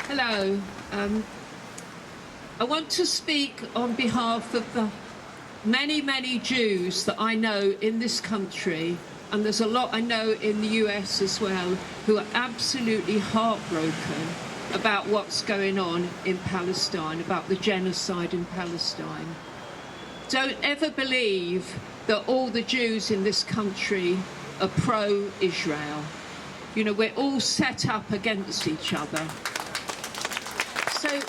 Hello. I want to speak on behalf of the many Jews that I know in this country, and there's a lot I know in the US as well, who are absolutely heartbroken about what's going on in Palestine, about the genocide in Palestine. Don't ever believe that all the Jews in this country are pro-Israel. You know, we're all set up against each other. So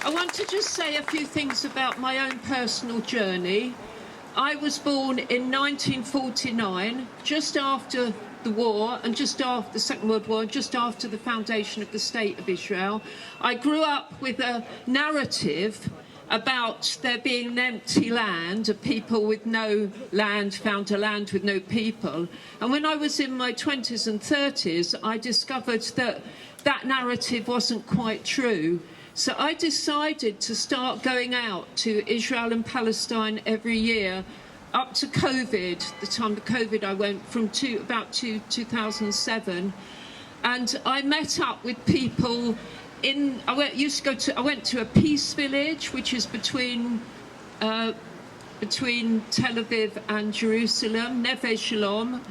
I want to just say a few things about my own personal journey. I was born in 1949, just after the war and just after the Second World War, just after the foundation of the State of Israel. I grew up with a narrative about there being an empty land, of people with no land found a land with no people. And when I was in my 20s and 30s, I discovered that that narrative wasn't quite true. So I decided to start going out to Israel and Palestine every year up to COVID, the time of COVID I went from about 2007. And I met up with people I went to a peace village, which is between Tel Aviv and Jerusalem, Neve Shalom,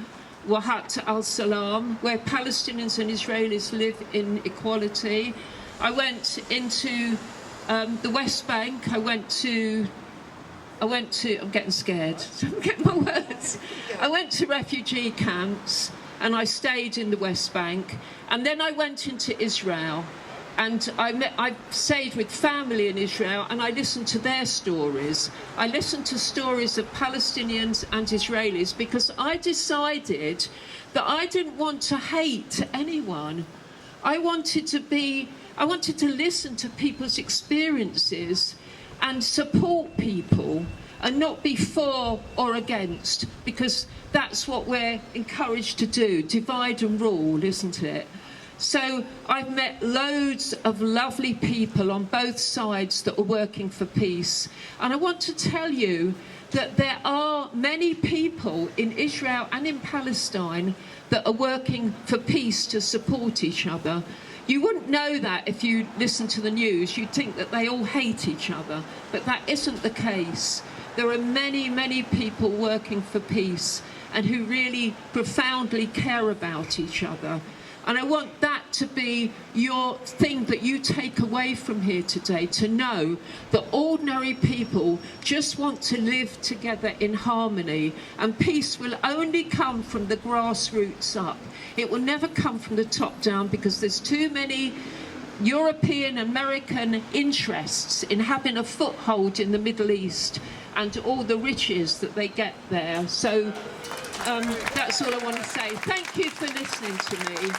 Wahat al-Salam, where Palestinians and Israelis live in equality. I went into the West Bank. I went to, I'm getting scared, so I'm getting my words. I went to refugee camps and I stayed in the West Bank. And then I went into Israel. And I stayed with family in Israel and I listened to their stories. I listened to stories of Palestinians and Israelis because I decided that I didn't want to hate anyone. I wanted to listen to people's experiences and support people and not be for or against, because that's what we're encouraged to do, divide and rule, isn't it? So I've met loads of lovely people on both sides that are working for peace. And I want to tell you that there are many people in Israel and in Palestine that are working for peace to support each other. You wouldn't know that if you listen to the news. You'd think that they all hate each other, but that isn't the case. There are many people working for peace and who really profoundly care about each other. And I want that to be your thing that you take away from here today, to know that ordinary people just want to live together in harmony, and peace will only come from the grassroots up. It will never come from the top down, because there's too many European, American interests in having a foothold in the Middle East and all the riches that they get there. So that's all I want to say. Thank you for listening to me.